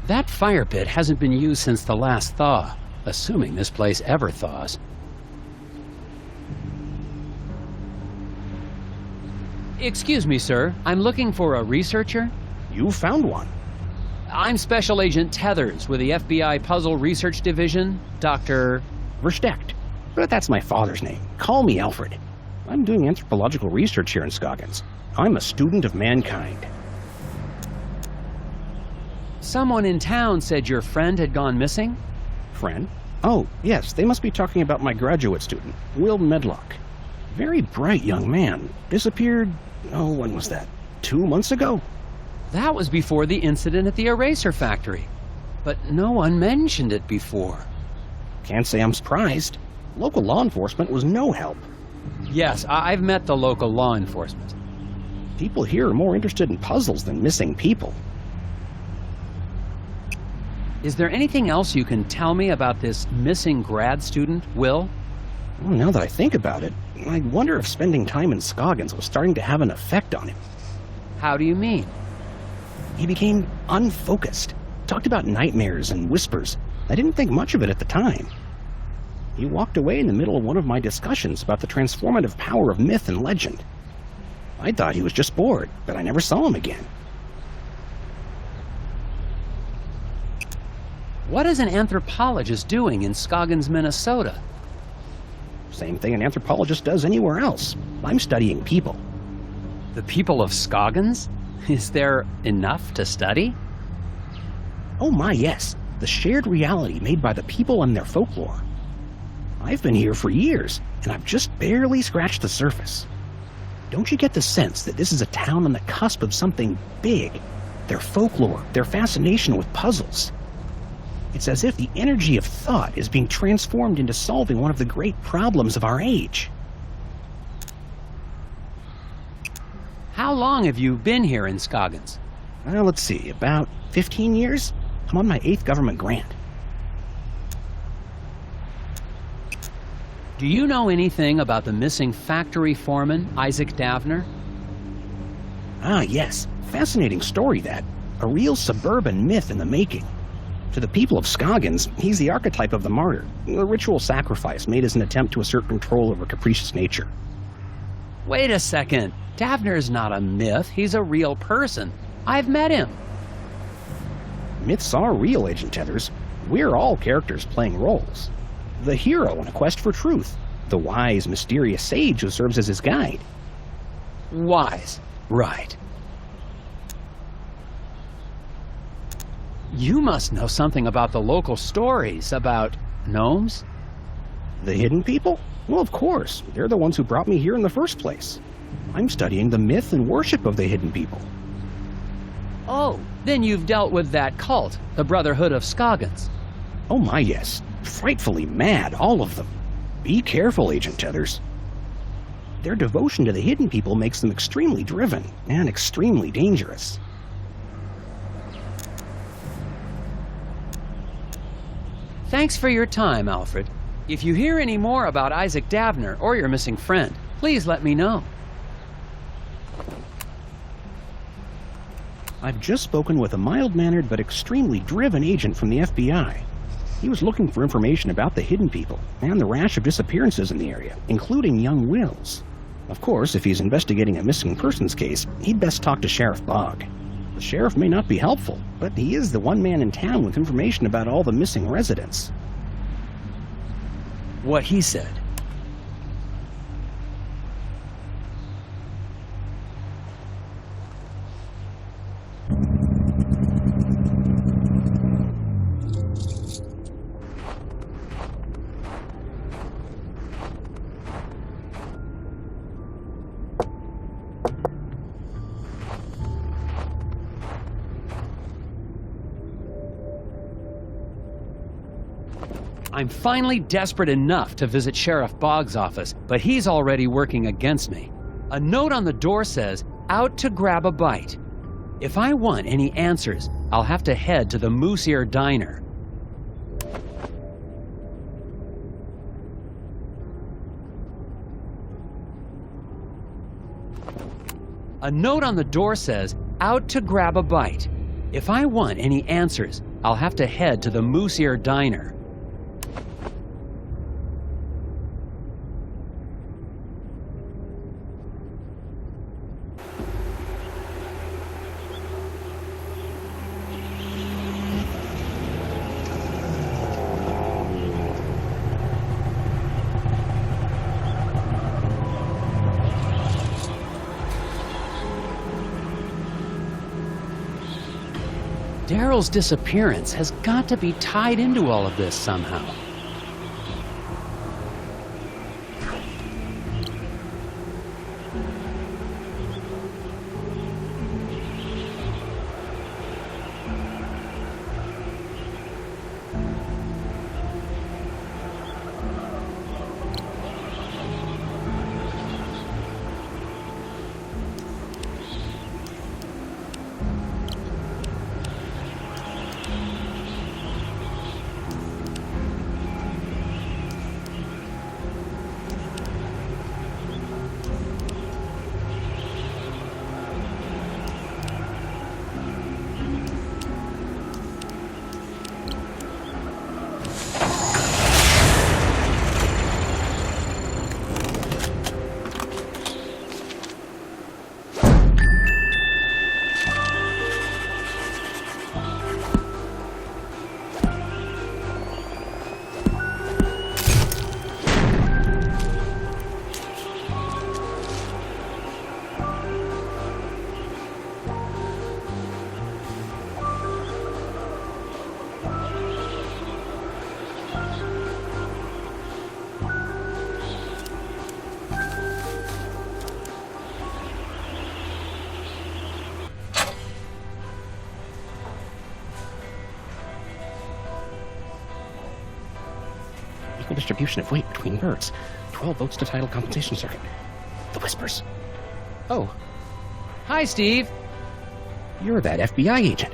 That fire pit hasn't been used since the last thaw, assuming this place ever thaws. Excuse me, sir. I'm looking for a researcher. You found one. I'm Special Agent Tethers with the FBI Puzzle Research Division, Dr. Versteckt. But that's my father's name. Call me Alfred. I'm doing anthropological research here in Scoggins. I'm a student of mankind. Someone in town said your friend had gone missing? Friend? Oh, yes, they must be talking about my graduate student, Will Medlock. Very bright young man. Disappeared, when was that? 2 months ago? That was before the incident at the eraser factory. But no one mentioned it before. Can't say I'm surprised. Local law enforcement was no help. Yes, I've met the local law enforcement. People here are more interested in puzzles than missing people. Is there anything else you can tell me about this missing grad student, Will? Well, now that I think about it, I wonder if spending time in Scoggins was starting to have an effect on him. How do you mean? He became unfocused. Talked about nightmares and whispers. I didn't think much of it at the time. He walked away in the middle of one of my discussions about the transformative power of myth and legend. I thought he was just bored, but I never saw him again. What is an anthropologist doing in Scoggins, Minnesota? Same thing an anthropologist does anywhere else. I'm studying people. The people of Scoggins? Is there enough to study? Oh my, yes. The shared reality made by the people and their folklore. I've been here for years, and I've just barely scratched the surface. Don't you get the sense that this is a town on the cusp of something big? Their folklore, their fascination with puzzles. It's as if the energy of thought is being transformed into solving one of the great problems of our age. How long have you been here in Scoggins? Well, let's see, about 15 years? I'm on my 8th government grant. Do you know anything about the missing factory foreman, Isaac Davner? Ah, yes. Fascinating story, that. A real suburban myth in the making. To the people of Scoggins, he's the archetype of the martyr, a ritual sacrifice made as an attempt to assert control over capricious nature. Wait a second. Davner's not a myth. He's a real person. I've met him. Myths are real, Agent Tethers. We're all characters playing roles. The hero in a quest for truth. The wise, mysterious sage who serves as his guide. Wise. Right. You must know something about the local stories about gnomes? The hidden people? Well, of course. They're the ones who brought me here in the first place. I'm studying the myth and worship of the hidden people. Oh, then you've dealt with that cult, the Brotherhood of Scoggins. Oh my, yes. Frightfully mad, all of them. Be careful, Agent Tethers. Their devotion to the hidden people makes them extremely driven and extremely dangerous. Thanks for your time, Alfred. If you hear any more about Isaac Davner or your missing friend, please let me know. I've just spoken with a mild-mannered but extremely driven agent from the FBI. He was looking for information about the hidden people and the rash of disappearances in the area, including young Will's. Of course, if he's investigating a missing persons case, he'd best talk to Sheriff Bogg. The sheriff may not be helpful, but he is the one man in town with information about all the missing residents. What he said. I'm finally desperate enough to visit Sheriff Bogg's office, but he's already working against me. A note on the door says, "Out to grab a bite." If I want any answers, I'll have to head to the Moose Ear Diner. A note on the door says, "Out to grab a bite." If I want any answers, I'll have to head to the Moose Ear Diner. Daryl's disappearance has got to be tied into all of this somehow. Equal distribution of weight between birds. 12 votes to title compensation circuit. The whispers. Oh, Hi, Steve. you're that FBI agent.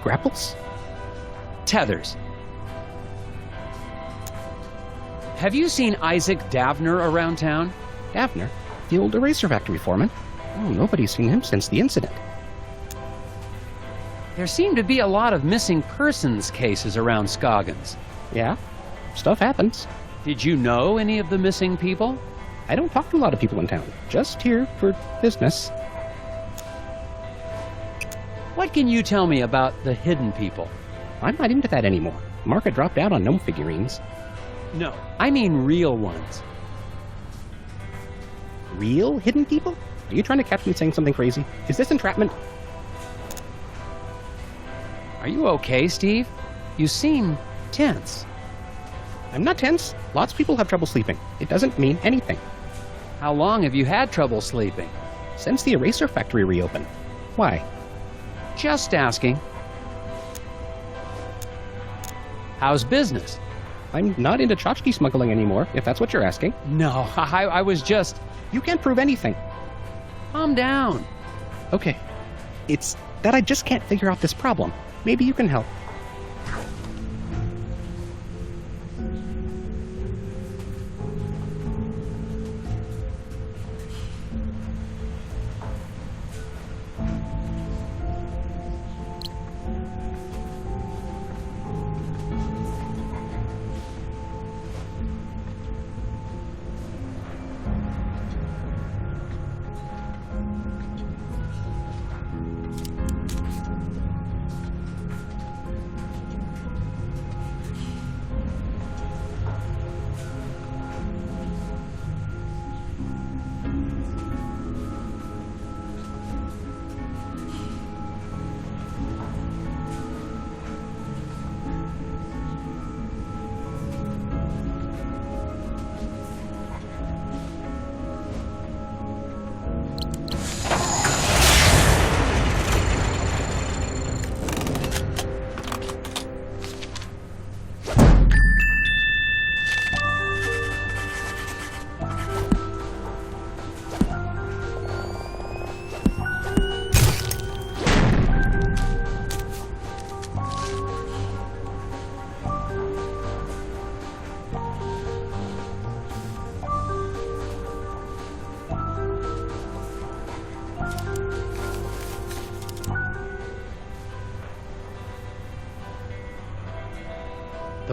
Grapples? Tethers. Have you seen Isaac Davner around town? Davner? The old eraser factory foreman? Oh, nobody's seen him since the incident. There seem to be a lot of missing persons cases around Scoggins. Yeah, stuff happens. Did you know any of the missing people? I don't talk to a lot of people in town. Just here for business. What can you tell me about the hidden people? I'm not into that anymore. Market dropped out on gnome figurines. No, I mean real ones. Real hidden people? Are you trying to catch me saying something crazy? Is this entrapment? Are you okay, Steve? You seem tense. I'm not tense. Lots of people have trouble sleeping. It doesn't mean anything. How long have you had trouble sleeping? Since the eraser factory reopened. Why? Just asking. How's business? I'm not into tchotchke smuggling anymore, if that's what you're asking. No, I was just... You can't prove anything. Calm down. Okay. It's that I just can't figure out this problem. Maybe you can help.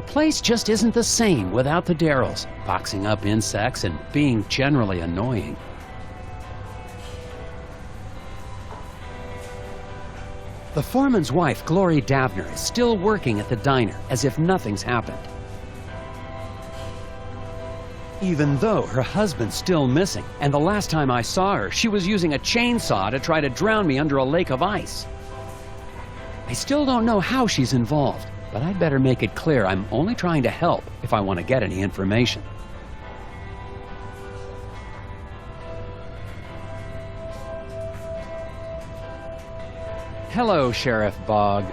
place just isn't the same without the Darrells, boxing up insects and being generally annoying. The foreman's wife, Glory Davner, is still working at the diner as if nothing's happened. Even though her husband's still missing, and the last time I saw her, she was using a chainsaw to try to drown me under a lake of ice. I still don't know how she's involved, but I'd better make it clear I'm only trying to help if I want to get any information. Hello, Sheriff Bogg.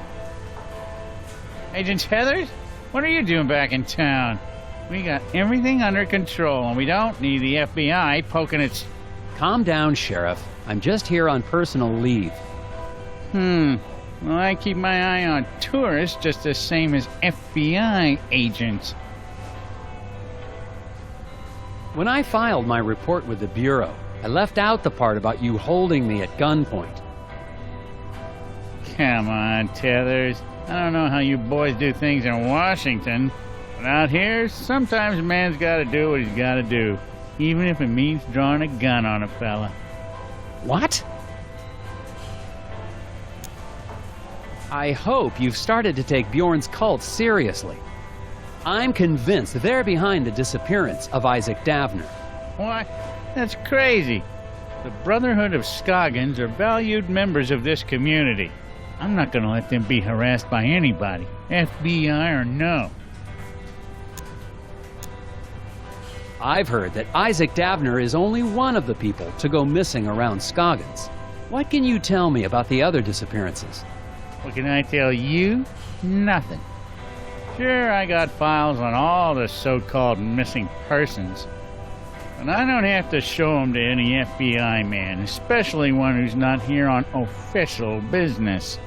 Agent Heathers, what are you doing back in town? We got everything under control, and we don't need the FBI poking its... Calm down, Sheriff. I'm just here on personal leave. Well, I keep my eye on tourists just the same as FBI agents. When I filed my report with the Bureau, I left out the part about you holding me at gunpoint. Come on, Tethers. I don't know how you boys do things in Washington, but out here, sometimes a man's gotta do what he's gotta do, even if it means drawing a gun on a fella. What? I hope you've started to take Bjorn's cult seriously. I'm convinced they're behind the disappearance of Isaac Davner. Why? That's crazy. The Brotherhood of Scoggins are valued members of this community. I'm not going to let them be harassed by anybody, FBI or no. I've heard that Isaac Davner is only one of the people to go missing around Scoggins. What can you tell me about the other disappearances? What can I tell you? Nothing. Sure, I got files on all the so-called missing persons, but I don't have to show them to any FBI man, especially one who's not here on official business.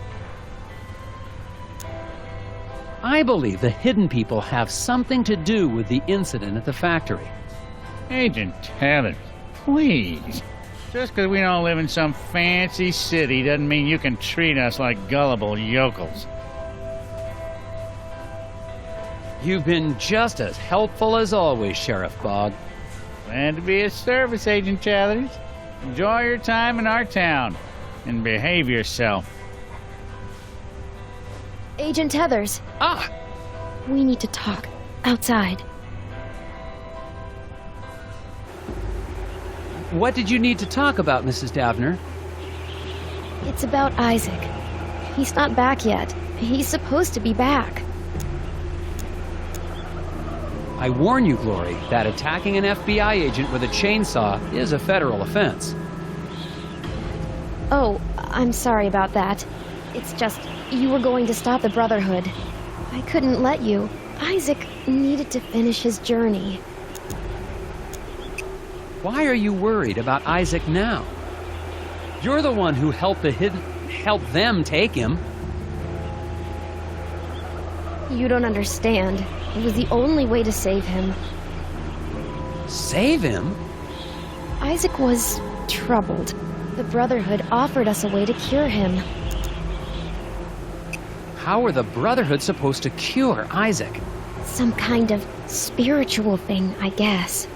I believe the hidden people have something to do with the incident at the factory. Agent Tethers, please. Just because we don't live in some fancy city doesn't mean you can treat us like gullible yokels. You've been just as helpful as always, Sheriff Bogg. Glad to be of service, Agent Tethers. Enjoy your time in our town, and behave yourself. Agent Tethers, Ah! we need to talk. Outside. What did you need to talk about, Mrs. Davner? It's about Isaac. He's not back yet. He's supposed to be back. I warn you, Glory, that attacking an FBI agent with a chainsaw is a federal offense. Oh, I'm sorry about that. It's just, you were going to stop the Brotherhood. I couldn't let you. Isaac needed to finish his journey. Why are you worried about Isaac now? You're the one who helped them take him. You don't understand. It was the only way to save him. Save him? Isaac was troubled. The Brotherhood offered us a way to cure him. How were the Brotherhood supposed to cure Isaac? Some kind of spiritual thing, I guess.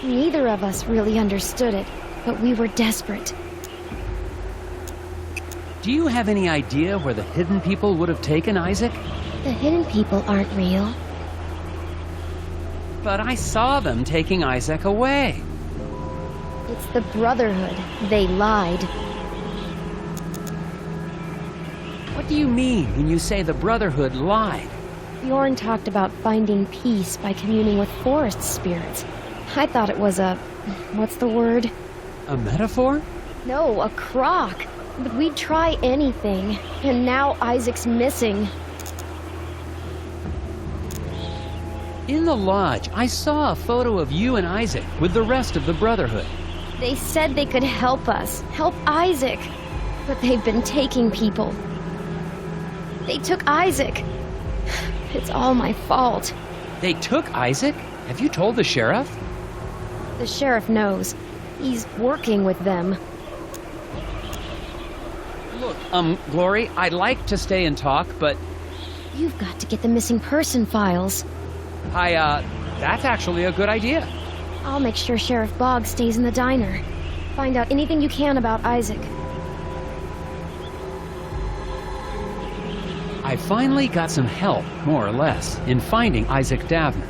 Neither of us really understood it, but we were desperate. Do you have any idea where the hidden people would have taken Isaac? The hidden people aren't real. But I saw them taking Isaac away. It's the Brotherhood. They lied. What do you mean when you say the Brotherhood lied? Bjorn talked about finding peace by communing with forest spirits. I thought it was a... what's the word? A metaphor? No, a crock. But we'd try anything. And now Isaac's missing. In the lodge, I saw a photo of you and Isaac with the rest of the Brotherhood. They said they could help us. Help Isaac. But they've been taking people. They took Isaac. It's all my fault. They took Isaac? Have you told the sheriff? The sheriff knows. He's working with them. Look, Glory, I'd like to stay and talk, but... You've got to get the missing person files. That's actually a good idea. I'll make sure Sheriff Boggs stays in the diner. Find out anything you can about Isaac. I finally got some help, more or less, in finding Isaac Davner.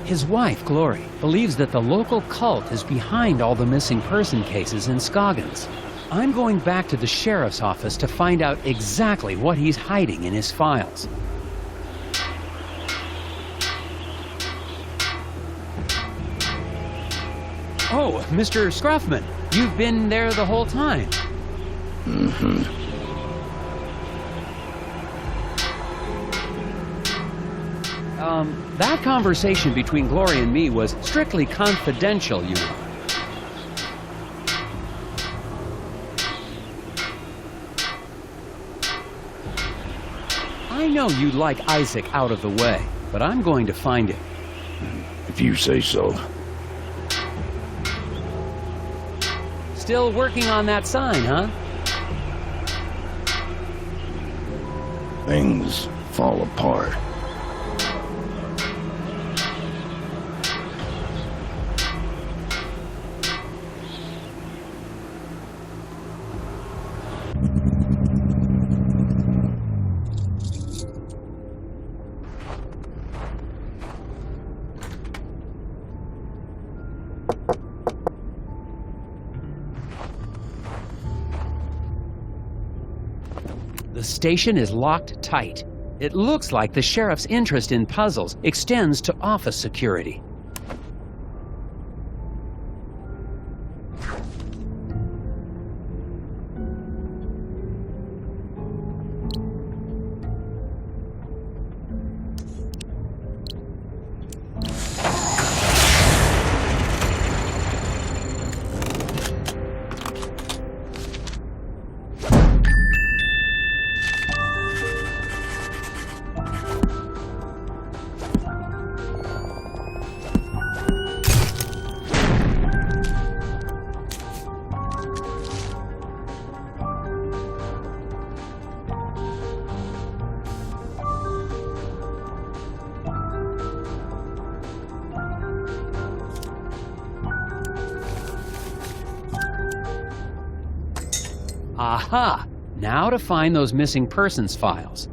His wife, Glory, believes that the local cult is behind all the missing person cases in Scoggins. I'm going back to the sheriff's office to find out exactly what he's hiding in his files. Oh, Mr. Scruffman, you've been there the whole time. That conversation between Glory and me was strictly confidential, you know. I know you'd like Isaac out of the way, but I'm going to find him. If you say so. Still working on that sign, huh? Things fall apart. The station is locked tight. It looks like the sheriff's interest in puzzles extends to office security. Aha! Now to find those missing persons files.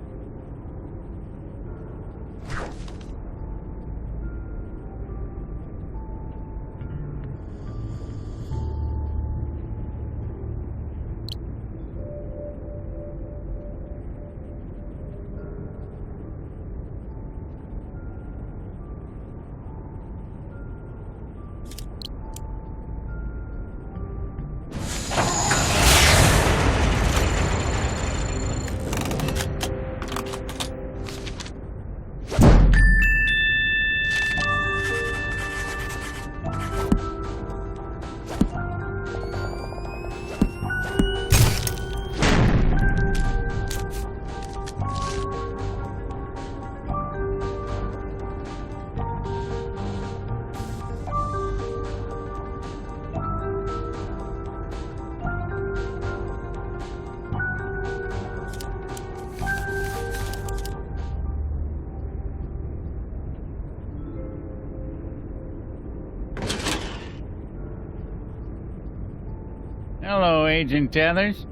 Hello, Agent Tethers.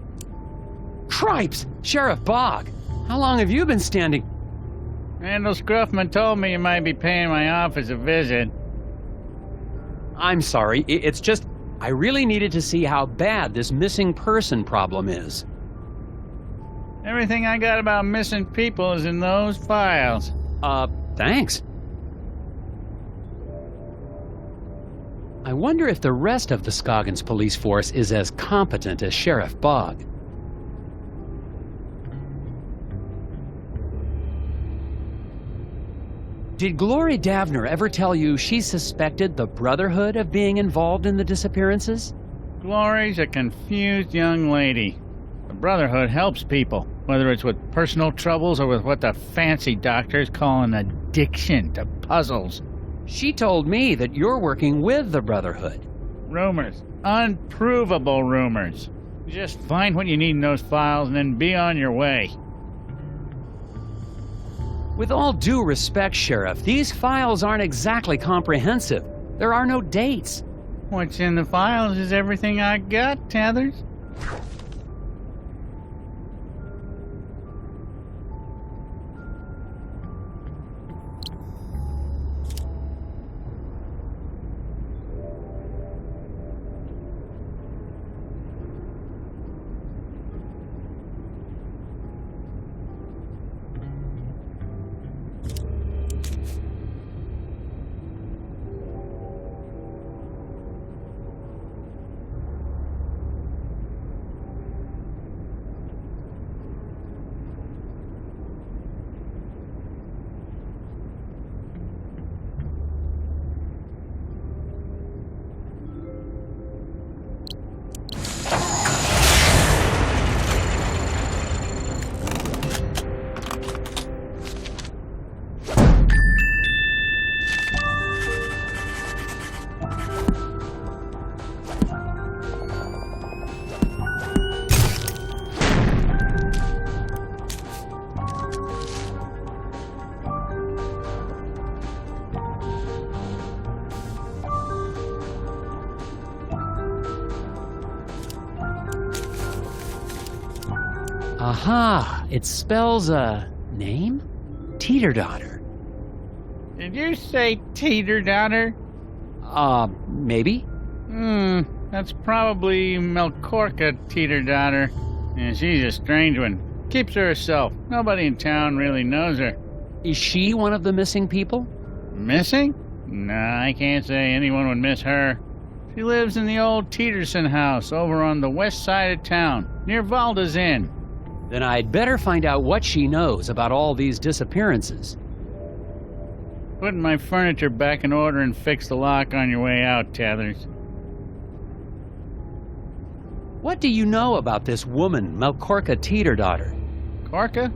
Cripes! Sheriff Bog! How long have you been standing? Randall Scruffman told me you might be paying my office a visit. I'm sorry, it's just I really needed to see how bad this missing person problem is. Everything I got about missing people is in those files. Thanks. I wonder if the rest of the Scoggins police force is as competent as Sheriff Bog. Did Glory Davner ever tell you she suspected the Brotherhood of being involved in the disappearances? Glory's a confused young lady. The Brotherhood helps people, whether it's with personal troubles or with what the fancy doctors call an addiction to puzzles. She told me that you're working with the Brotherhood. Rumors. Unprovable rumors. Just find what you need in those files and then be on your way. With all due respect, Sheriff, these files aren't exactly comprehensive. There are no dates. What's in the files is everything I got, Tethers. Aha! It spells a name? Teeter-daughter. Did you say teeter-daughter? Maybe? That's probably Melkorka teeter-daughter. And she's a strange one. Keeps to herself. Nobody in town really knows her. Is she one of the missing people? Missing? Nah, I can't say anyone would miss her. She lives in the old Teeterson house over on the west side of town, near Valda's Inn. Then I'd better find out what she knows about all these disappearances. Putting my furniture back in order and fix the lock on your way out, Tethers. What do you know about this woman, Melkorka Teeter-daughter? Korka?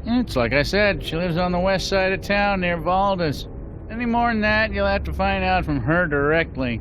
It's like I said, she lives on the west side of town near Valda's. Any more than that, you'll have to find out from her directly.